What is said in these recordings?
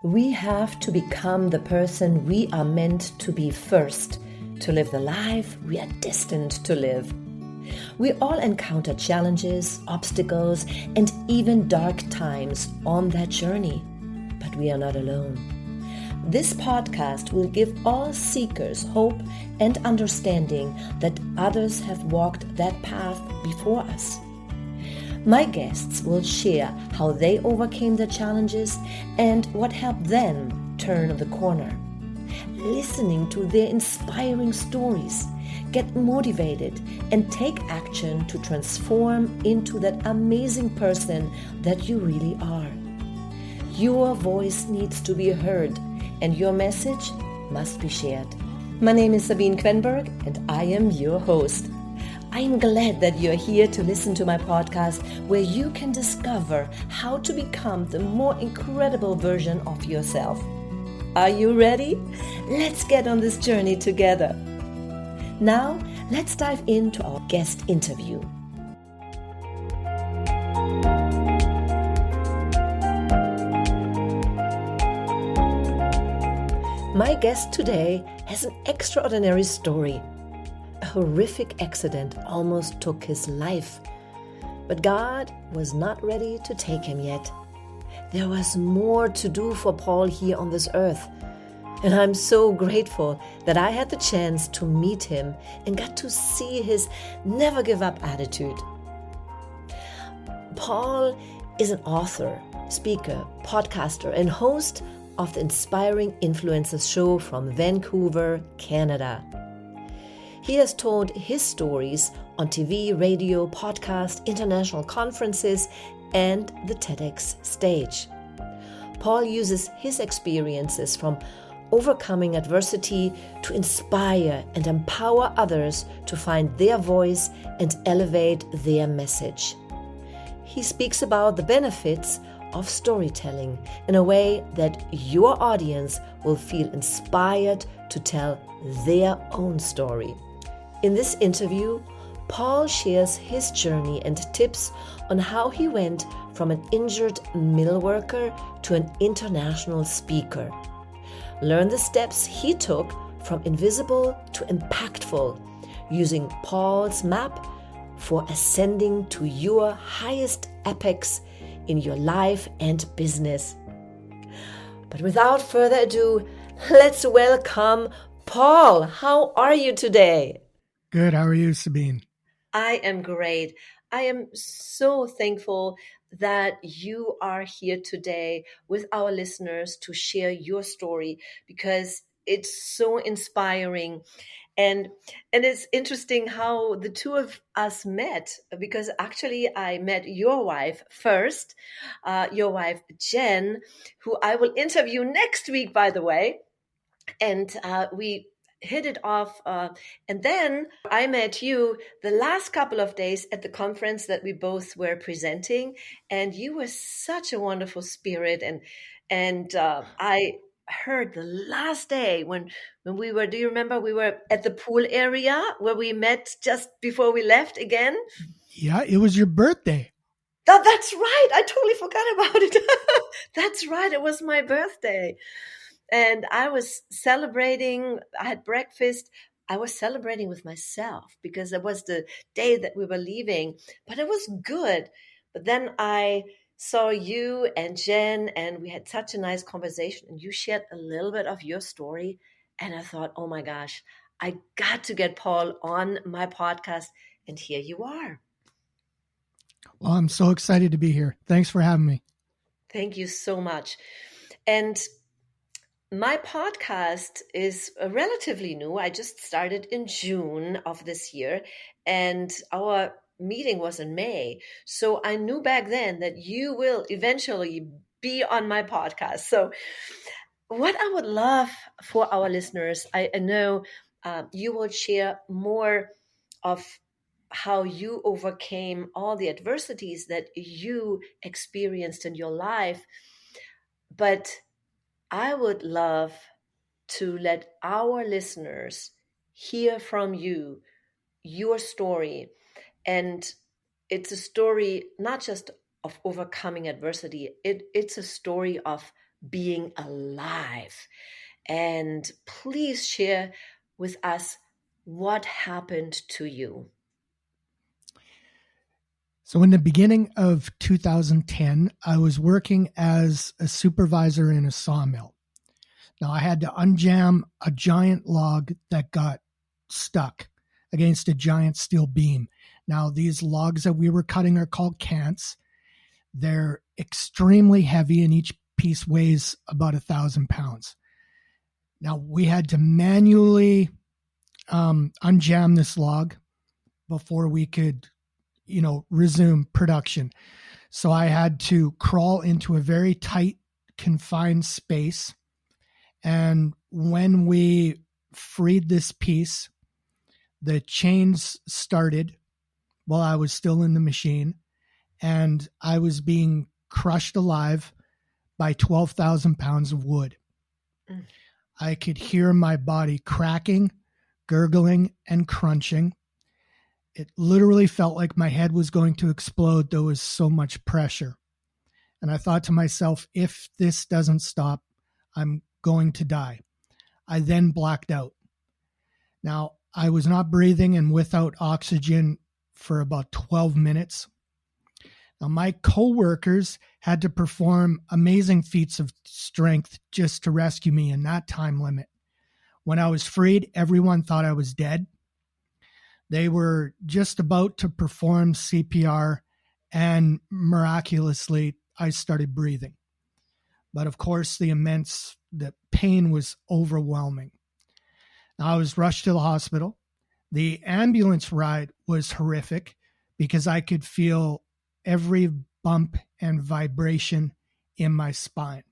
We have to become the person we are meant to be first, to live the life we are destined to live. We all encounter challenges, obstacles, and even dark times on that journey, but we are not alone. This podcast will give all seekers hope and understanding that others have walked that path before us. My guests will share how they overcame the challenges and what helped them turn the corner. Listening to their inspiring stories, get motivated and take action to transform into that amazing person that you really are. Your voice needs to be heard and your message must be shared. My name is Sabine Quenberg and I am your host. I am glad that you're here to listen to my podcast where you can discover how to become the more incredible version of yourself. Are you ready? Let's get on this journey together. Now, let's dive into our guest interview. My guest today has an extraordinary story. A horrific accident almost took his life, but God was not ready to take him yet. There was more to do for Paul here on this earth, and I'm so grateful that I had the chance to meet him and got to see his never give up attitude. Paul is an author, speaker, podcaster, and host of the Inspiring Influencers show from Vancouver, Canada. He has told his stories on TV, radio, podcast, international conferences, and the TEDx stage. Paul uses his experiences from overcoming adversity to inspire and empower others to find their voice and elevate their message. He speaks about the benefits of storytelling in a way that your audience will feel inspired to tell their own story. In this interview, Paul shares his journey and tips on how he went from an injured mill worker to an international speaker. Learn the steps he took from invisible to impactful, using Paul's map for ascending to your highest apex in your life and business. But without further ado, let's welcome Paul. How are you today? Good. How are you, Sabine? I am great. I am so thankful that you are here today with our listeners to share your story because it's so inspiring. And it's interesting how the two of us met, because actually I met your wife first, your wife Jen, who I will interview next week, by the way. And we hit it off. And then I met you the last couple of days at the conference that we both were presenting. And you were such a wonderful spirit. And I heard the last day when we were, do you remember we were at the pool area where we met just before we left again? Yeah, it was your birthday. That's right. I totally forgot about it. That's right. It was my birthday. And I was celebrating. I had breakfast. I was celebrating with myself because it was the day that we were leaving, but it was good. But then I saw you and Jen, and we had such a nice conversation, and you shared a little bit of your story. And I thought, oh my gosh, I got to get Paul on my podcast. And here you are. Well, I'm so excited to be here. Thanks for having me. Thank you so much. And my podcast is relatively new. I just started in June of this year, and our meeting was in May. So I knew back then that you will eventually be on my podcast. So what I would love for our listeners, I know you will share more of how you overcame all the adversities that you experienced in your life. But I would love to let our listeners hear from you, your story. And it's a story not just of overcoming adversity, it's a story of being alive. And please share with us what happened to you. So, in the beginning of 2010, I was working as a supervisor in a sawmill. Now, I had to unjam a giant log that got stuck against a giant steel beam. Now, these logs that we were cutting are called cants. They're extremely heavy, and each piece weighs about 1,000 pounds. Now, we had to manually unjam this log before we could, resume production. So I had to crawl into a very tight, confined space. And when we freed this piece, the chains started while I was still in the machine, and I was being crushed alive by 12,000 pounds of wood. Mm. I could hear my body cracking, gurgling, and crunching. It literally felt like my head was going to explode. There was so much pressure. And I thought to myself, if this doesn't stop, I'm going to die. I then blacked out. Now, I was not breathing and without oxygen for about 12 minutes. Now, my coworkers had to perform amazing feats of strength just to rescue me in that time limit. When I was freed, everyone thought I was dead. They were just about to perform CPR, and miraculously, I started breathing. But of course, the pain was overwhelming. I was rushed to the hospital. The ambulance ride was horrific because I could feel every bump and vibration in my spine.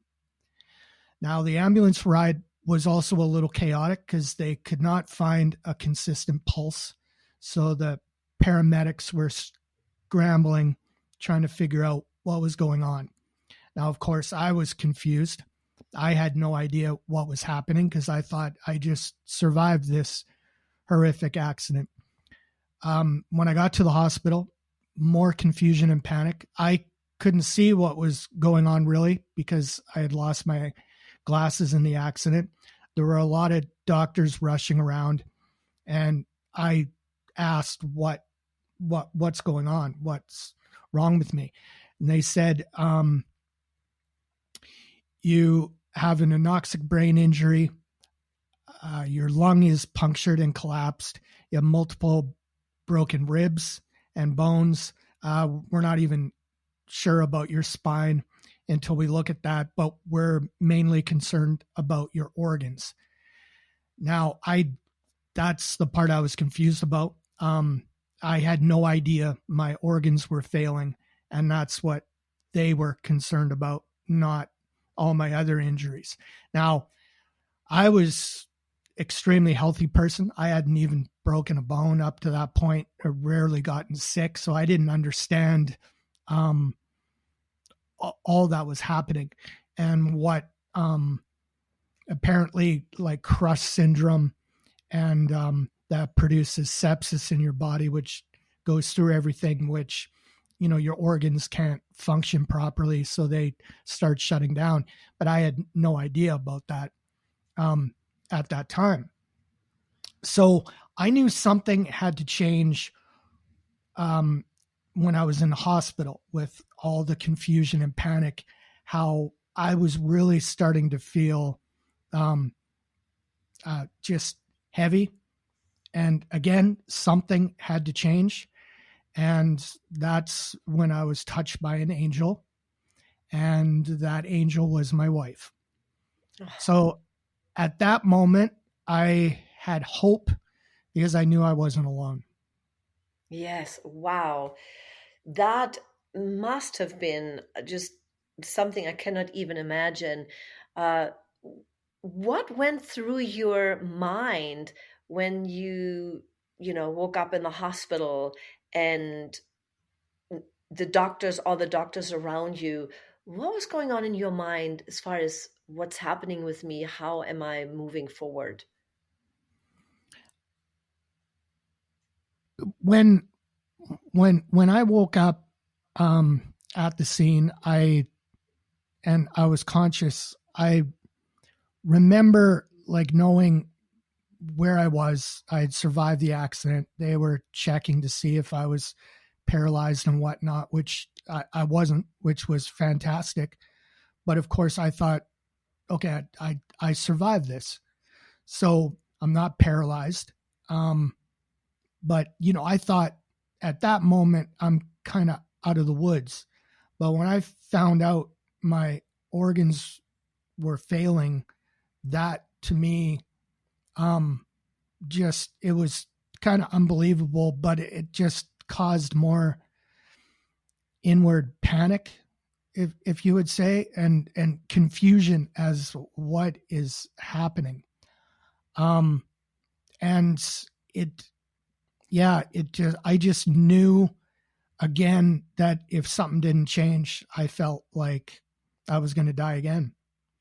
Now, the ambulance ride was also a little chaotic because they could not find a consistent pulse. So the paramedics were scrambling, trying to figure out what was going on. Now, of course, I was confused. I had no idea what was happening because I thought I just survived this horrific accident. When I got to the hospital, more confusion and panic. I couldn't see what was going on really because I had lost my glasses in the accident. There were a lot of doctors rushing around, and I asked what's going on, what's wrong with me, and they said, you have an anoxic brain injury. Your lung is punctured and collapsed. You have multiple broken ribs and bones. We're not even sure about your spine until we look at that, but we're mainly concerned about your organs. Now, that's the part I was confused about. I had no idea my organs were failing, and that's what they were concerned about, not all my other injuries. Now, I was extremely healthy person. I hadn't even broken a bone up to that point, or rarely gotten sick. So I didn't understand all that was happening and what apparently like crush syndrome and that produces sepsis in your body, which goes through everything, which, your organs can't function properly. So they start shutting down. But I had no idea about that at that time. So I knew something had to change when I was in the hospital with all the confusion and panic, how I was really starting to feel just heavy. And again, something had to change. And that's when I was touched by an angel. And that angel was my wife. So at that moment, I had hope because I knew I wasn't alone. Yes, wow. That must have been just something I cannot even imagine. Uh, what went through your mind when woke up in the hospital and all the doctors around you? What was going on in your mind as far as what's happening with me? How am I moving forward? When I woke up at the scene, I and I was conscious, I remember like knowing where I was. I had survived the accident. They were checking to see if I was paralyzed and whatnot, which I wasn't, which was fantastic. But of course, I thought, okay, I survived this, so I'm not paralyzed. But I thought at that moment I'm kind of out of the woods. But when I found out my organs were failing, that to me, just it was kind of unbelievable. But it just caused more inward panic, if you would say, and confusion as what is happening. And it, yeah, it just, I just knew again that if something didn't change, I felt like I was going to die again.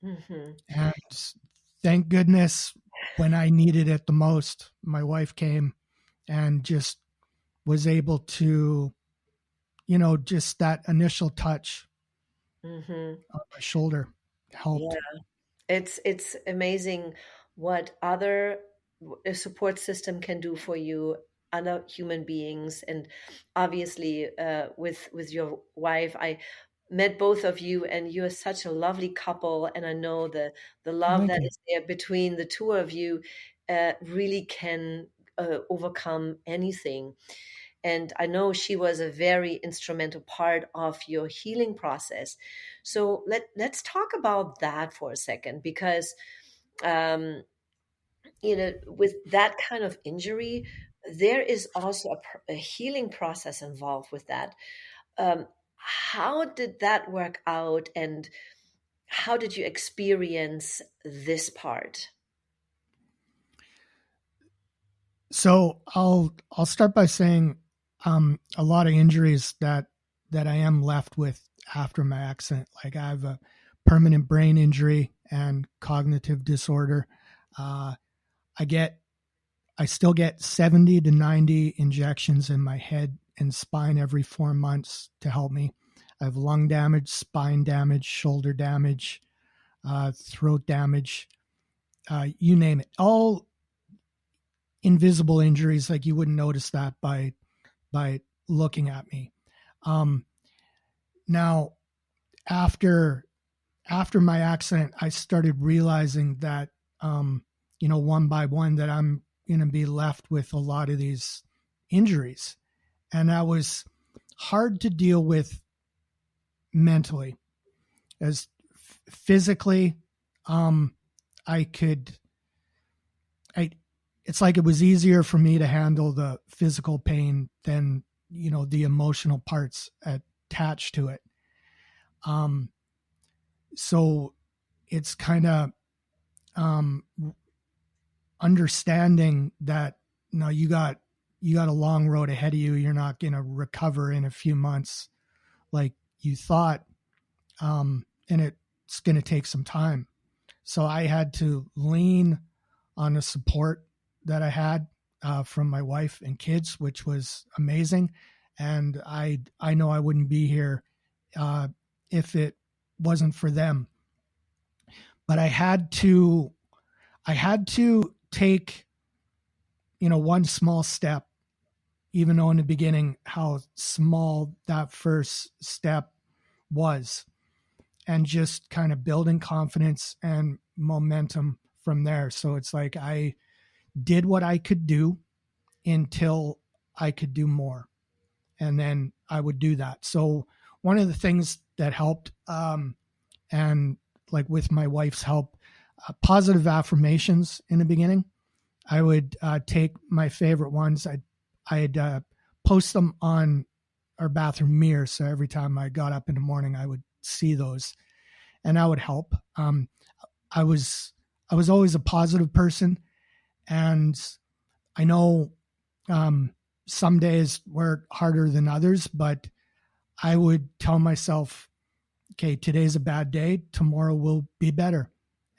Mm-hmm. And thank goodness, when I needed it the most, my wife came and just was able to, just that initial touch Mm-hmm. on my shoulder helped. Yeah. It's amazing what other a support system can do for you, other human beings, and obviously with your wife, I met both of you, and you're such a lovely couple, and I know the love Thank that you. is there between the two of you really can overcome anything. And I know she was a very instrumental part of your healing process. So let's talk about that for a second, because um, with that kind of injury, there is also a healing process involved with that. How did that work out, and how did you experience this part? So I'll start by saying a lot of injuries that I am left with after my accident. Like I have a permanent brain injury and cognitive disorder. Uh, I get I still get 70 to 90 injections in my head and spine every 4 months to help me. I have lung damage, spine damage, shoulder damage, throat damage, you name it. All invisible injuries, like you wouldn't notice that by looking at me. Um, Now, after my accident, I started realizing that one by one that I'm going to be left with a lot of these injuries, and that was hard to deal with mentally. As physically, I could I it's like it was easier for me to handle the physical pain than the emotional parts attached to it. Um, so it's kind of um, understanding that no, you got a long road ahead of you. You're not going to recover in a few months like you thought, and it's going to take some time. So I had to lean on the support that I had from my wife and kids, which was amazing. And I know I wouldn't be here if it wasn't for them. But I had to take one small step, even though in the beginning how small that first step was, and just kind of building confidence and momentum from there. So it's like I did what I could do until I could do more. And then I would do that. So one of the things that helped, and like with my wife's help, positive affirmations in the beginning. I would take my favorite ones. I'd post them on our bathroom mirror. So every time I got up in the morning, I would see those, and that would help. I was always a positive person, and I know some days were harder than others, but I would tell myself, okay, today's a bad day. Tomorrow will be better.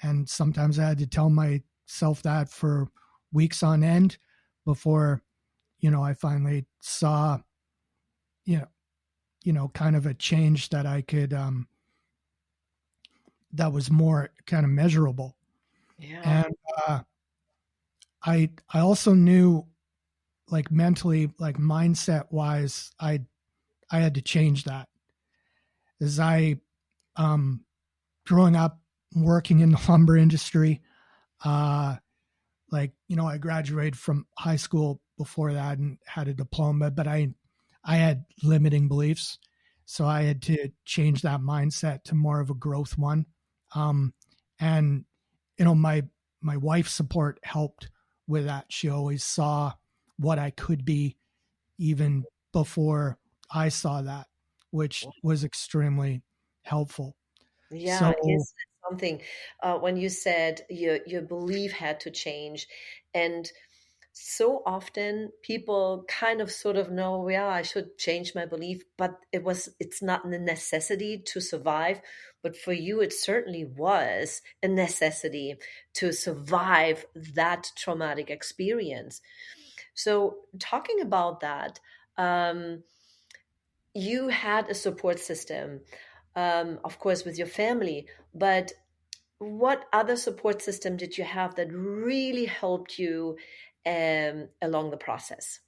And sometimes I had to tell myself that for weeks on end before, I finally saw, kind of a change that I could that was more kind of measurable. Yeah. And I also knew, like, mentally, like, mindset wise, I had to change that. As I growing up working in the lumber industry, uh like, I graduated from high school before that and had a diploma, but I had limiting beliefs, so I had to change that mindset to more of a growth one. And my wife's support helped with that. She always saw what I could be even before I saw that, which was extremely helpful. Yeah, you So said something when you said your belief had to change, and so often people kind of sort of know, yeah, I should change my belief, but it's not a necessity to survive. But for you, it certainly was a necessity to survive that traumatic experience. So talking about that, um, you had a support system, of course, with your family, but what other support system did you have that really helped you along the process?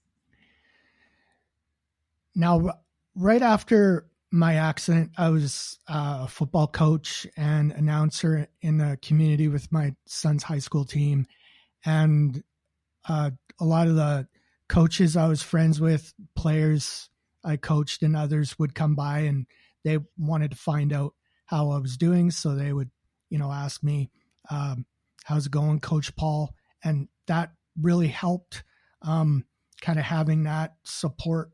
now, right after my accident, I was a football coach and announcer in the community with my son's high school team. And uh, a lot of the coaches I was friends with, players I coached, and others would come by and they wanted to find out how I was doing. So they would, ask me, how's it going, Coach Paul? And that really helped, kind of having that support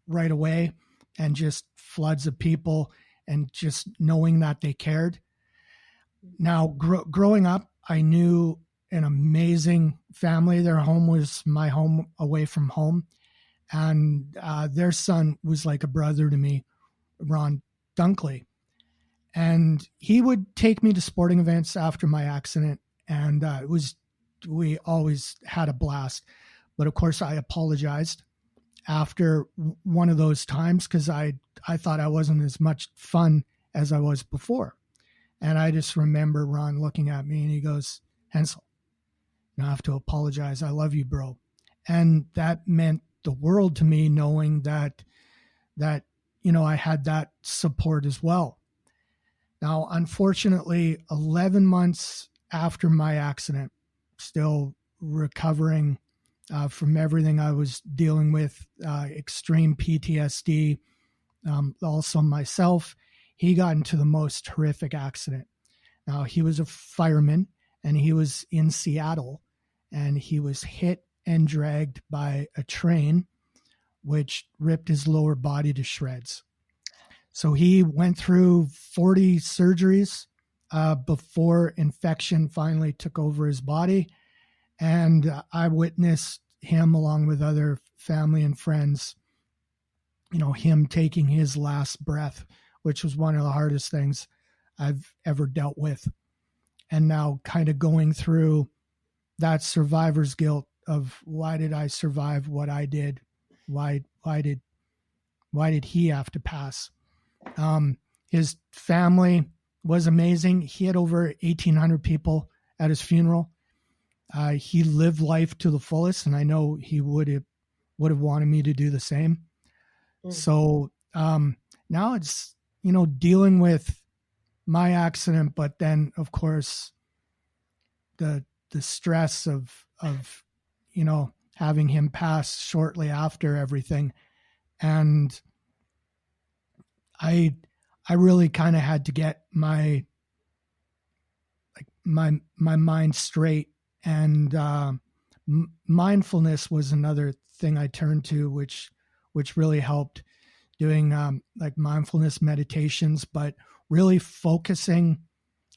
right away, and just floods of people, and just knowing that they cared. Now, growing up, I knew an amazing family. Their home was my home away from home. And their son was like a brother to me, Ron Dunkley. And he would take me to sporting events after my accident. And we always had a blast. But of course, I apologized after one of those times, because I thought I wasn't as much fun as I was before. And I just remember Ron looking at me and he goes, Henczel, I have to apologize. I love you, bro. And that meant the world to me, knowing that I had that support as well. Now, unfortunately, 11 months after my accident, still recovering from everything I was dealing with, extreme PTSD, also myself, he got into the most horrific accident. Now, he was a fireman and he was in Seattle, and he was hit and dragged by a train, which ripped his lower body to shreds. So he went through 40 surgeries before infection finally took over his body. And I witnessed him, along with other family and friends, him taking his last breath, which was one of the hardest things I've ever dealt with. And now kind of going through that survivor's guilt of, why did I survive what I did? Why did he have to pass? His family was amazing. He had over 1,800 people at his funeral. He lived life to the fullest, and I know he would have wanted me to do the same. Mm. So now it's dealing with my accident, but then of course the stress of having him pass shortly after everything. And I really kind of had to get my mind straight. And mindfulness was another thing I turned to, which really helped, doing like mindfulness meditations, but really focusing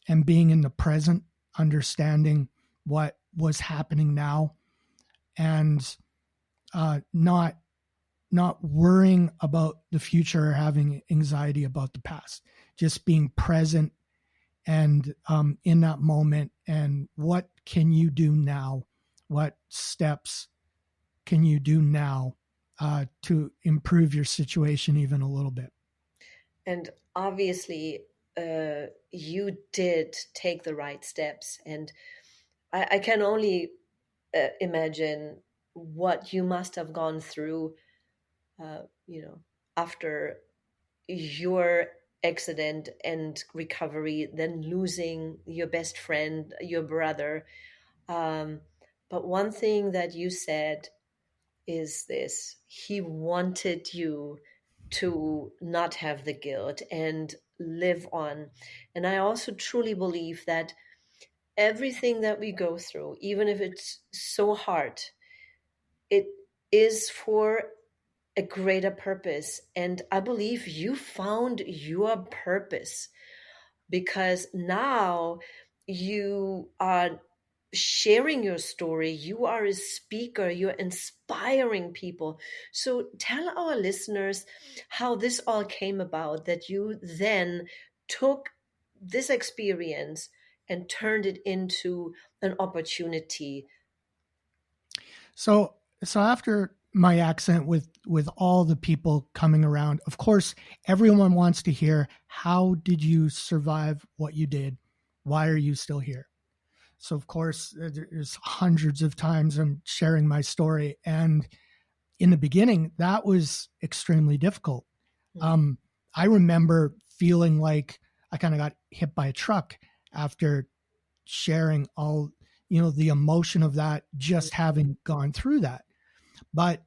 and being in the present, understanding what was happening now, and not worrying about the future or having anxiety about the past, just being present and in that moment. And what can you do now? What steps can you do now to improve your situation even a little bit? And obviously, you did take the right steps. And I can only imagine what you must have gone through, after your accident and recovery, then losing your best friend, your brother. But one thing that you said is this: he wanted you to not have the guilt and live on. And I also truly believe that everything that we go through, even if it's so hard, it is for a greater purpose. And I believe you found your purpose, because now you are sharing your story. You are a speaker, you're inspiring people. So tell our listeners how this all came about, that you then took this experience and turned it into an opportunity. So after my accident, with all the people coming around, of course, everyone wants to hear, how did you survive what you did? Why are you still here? So of course, there's hundreds of times I'm sharing my story. And in the beginning, that was extremely difficult. I remember feeling like I kind of got hit by a truck after sharing all, the emotion of that, just having gone through that. But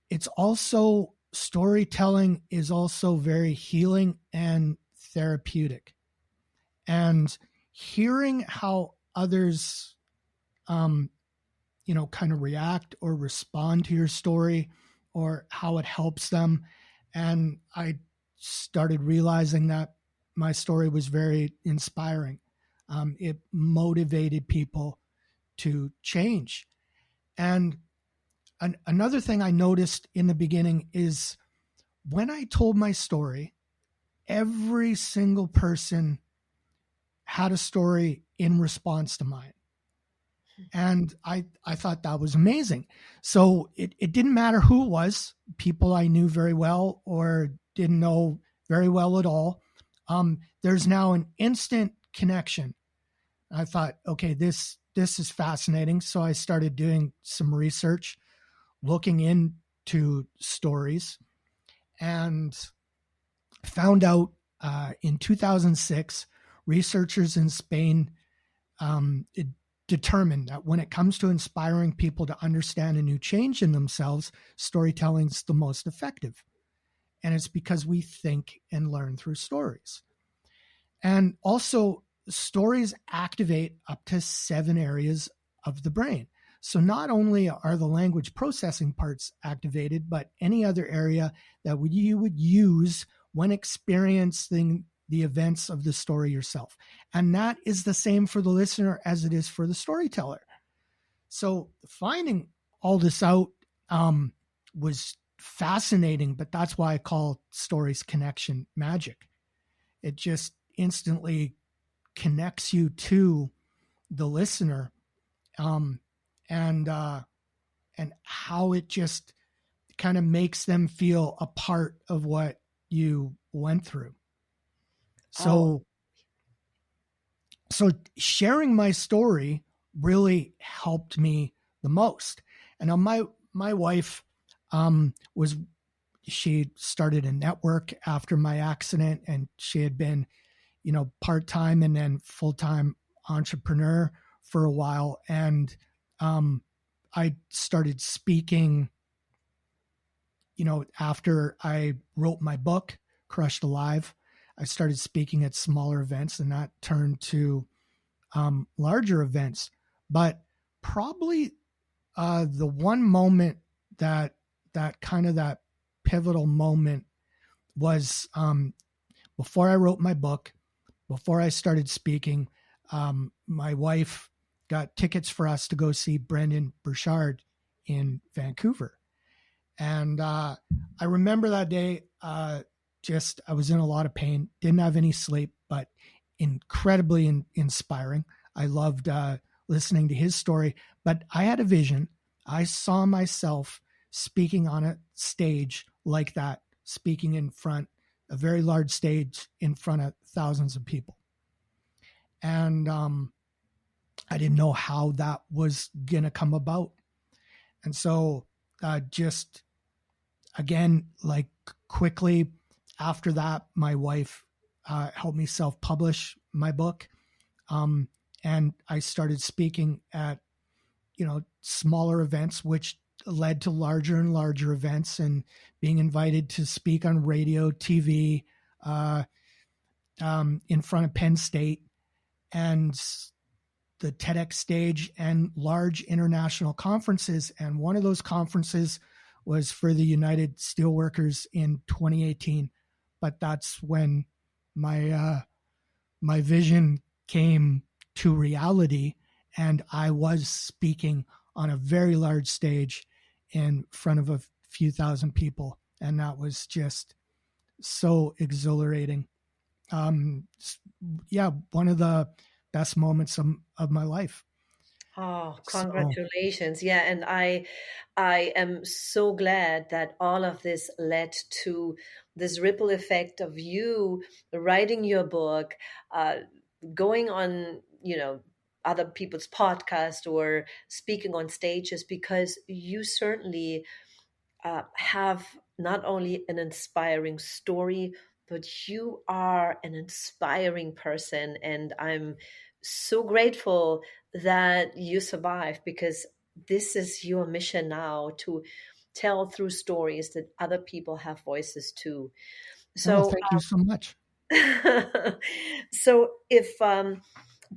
it's also, storytelling is also very healing and therapeutic. And hearing how others, kind of react or respond to your story, or how it helps them. And I started realizing that my story was very inspiring. It motivated people to change. And another thing I noticed in the beginning is, when I told my story, every single person had a story in response to mine. And I thought that was amazing. So it didn't matter who it was, people I knew very well or didn't know very well at all. There's now an instant connection. I thought, okay, this is fascinating. So I started doing some research, looking into stories, and found out in 2006, researchers in Spain determined that when it comes to inspiring people to understand a new change in themselves, storytelling is the most effective. And it's because we think and learn through stories. And also, stories activate up to 7 areas of the brain. So not only are the language processing parts activated, but any other area that you would use when experiencing the events of the story yourself. And that is the same for the listener as it is for the storyteller. So finding all this out was fascinating, but that's why I call stories connection magic. It just instantly connects you to the listener, and how it just kind of makes them feel a part of what you went through. So sharing my story really helped me the most. And my wife she started a network after my accident, and she had been, part-time and then full-time entrepreneur for a while. And I started speaking, after I wrote my book, Crushed Alive. I started speaking at smaller events, and that turned to larger events. But probably the one moment that pivotal moment was before I wrote my book, before I started speaking. My wife got tickets for us to go see Brendan Burchard in Vancouver. And I remember that day, I was in a lot of pain, didn't have any sleep, but incredibly inspiring. I loved listening to his story, but I had a vision. I saw myself speaking on a stage like that, speaking in front, a very large stage in front of thousands of people. And I didn't know how that was going to come about. And so just again, like quickly after that, my wife helped me self-publish my book. And I started speaking at, smaller events, which led to larger and larger events, and being invited to speak on radio, TV, in front of Penn State and the TEDx stage and large international conferences. And one of those conferences was for the United Steelworkers in 2018. But that's when my vision came to reality, and I was speaking on a very large stage in front of a few thousand people, and that was just so exhilarating. One of the best moments of my life. Oh, So, congratulations. Yeah, and I am so glad that all of this led to this ripple effect of you writing your book, going on, other people's podcast or speaking on stages, because you certainly have not only an inspiring story, but you are an inspiring person. And I'm so grateful that you survived, because this is your mission now, to tell through stories that other people have voices too. So, thank you so much. so if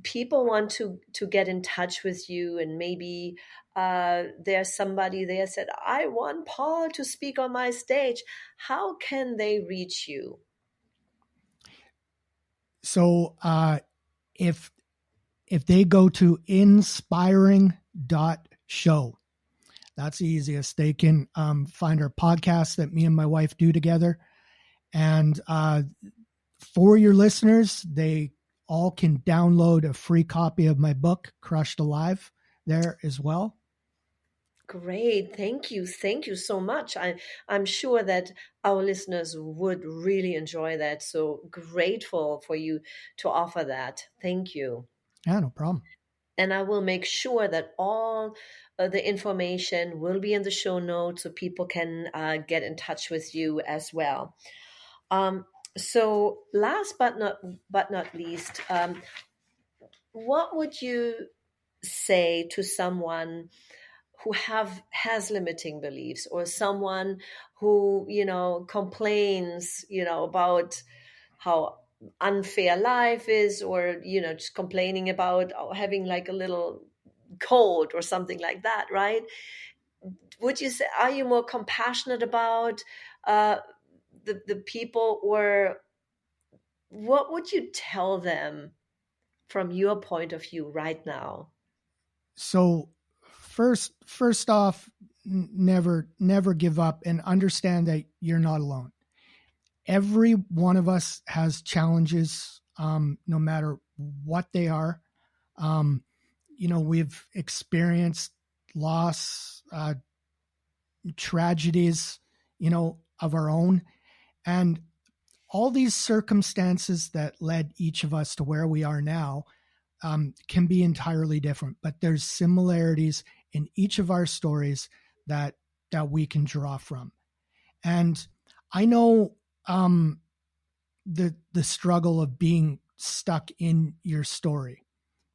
people want to get in touch with you, and maybe there's somebody there said, I want Paul to speak on my stage, how can they reach you? So if they go to inspiring.show, that's the easiest. They can find our podcast that me and my wife do together. And for your listeners, they all can download a free copy of my book, Crushed Alive, there as well. Great. Thank you. Thank you so much. I'm sure that our listeners would really enjoy that. So grateful for you to offer that. Thank you. Yeah, no problem. And I will make sure that all the information will be in the show notes, so people can get in touch with you as well. So last but not least, what would you say to someone who has limiting beliefs, or someone who complains about how unfair life is, or just complaining about having like a little cold or something like that, right? Would you say, are you more compassionate about uh, the people, or what would you tell them from your point of view right now? So first off, never give up, and understand that you're not alone. Every one of us has challenges, no matter what they are. We've experienced loss, tragedies, of our own. And all these circumstances that led each of us to where we are now can be entirely different, but there's similarities in each of our stories that we can draw from. And I know the struggle of being stuck in your story.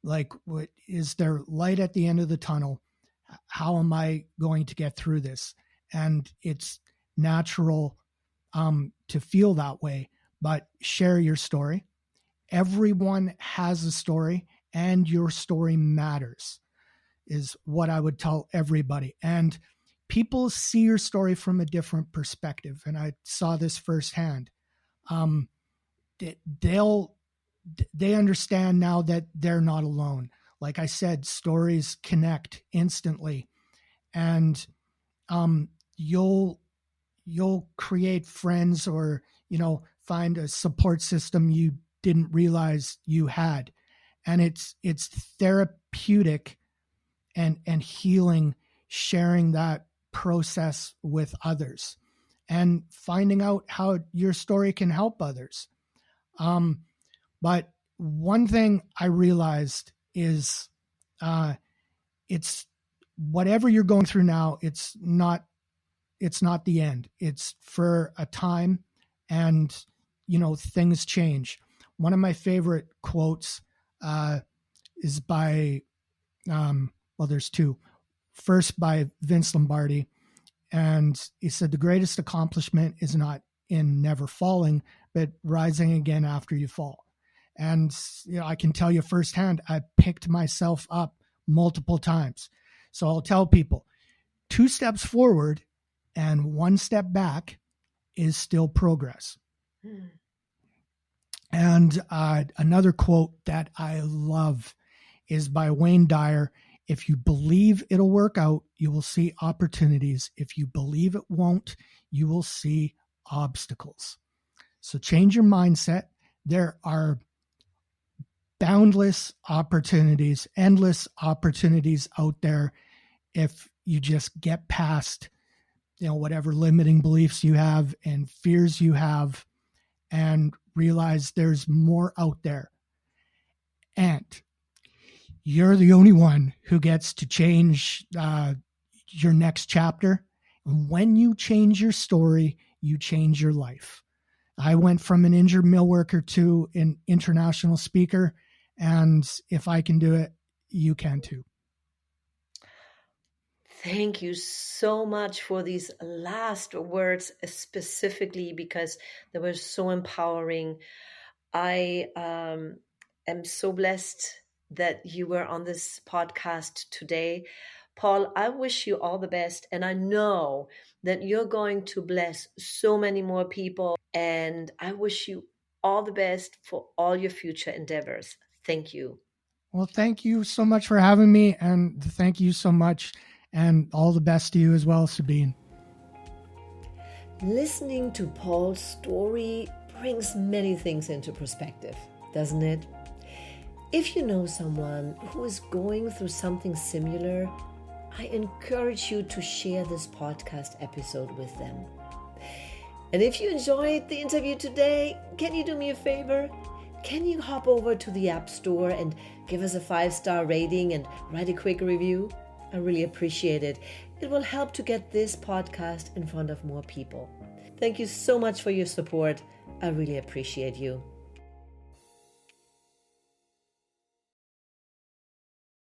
Like, what is there light at the end of the tunnel? How am I going to get through this? And it's natural to feel that way, but share your story. Everyone has a story, and your story matters, is what I would tell everybody. And people see your story from a different perspective. And I saw this firsthand. They understand now that they're not alone. Like I said, stories connect instantly, and you'll create friends, or find a support system you didn't realize you had. And it's therapeutic and healing, sharing that process with others and finding out how your story can help others. But one thing I realized is it's whatever you're going through now, it's not the end. It's for a time, and things change. One of my favorite quotes is by there's two. First by Vince Lombardi, and he said the greatest accomplishment is not in never falling, but rising again after you fall. And I can tell you firsthand, I picked myself up multiple times. So I'll tell people 2 steps forward and 1 step back is still progress. And another quote that I love is by Wayne Dyer. If you believe it'll work out, you will see opportunities. If you believe it won't, you will see obstacles. So change your mindset. There are boundless opportunities, endless opportunities out there if you just get past whatever limiting beliefs you have and fears you have, and realize there's more out there. And you're the only one who gets to change your next chapter. And when you change your story, you change your life. I went from an injured mill worker to an international speaker. And if I can do it, you can too. Thank you so much for these last words, specifically because they were so empowering. I am so blessed that you were on this podcast today. Paul, I wish you all the best. And I know that you're going to bless so many more people. And I wish you all the best for all your future endeavors. Thank you. Well, thank you so much for having me. And thank you so much. And all the best to you as well, Sabine. Listening to Paul's story brings many things into perspective, doesn't it? If you know someone who is going through something similar, I encourage you to share this podcast episode with them. And if you enjoyed the interview today, can you do me a favor? Can you hop over to the App Store and give us a 5-star rating and write a quick review? I really appreciate it. It will help to get this podcast in front of more people. Thank you so much for your support. I really appreciate you.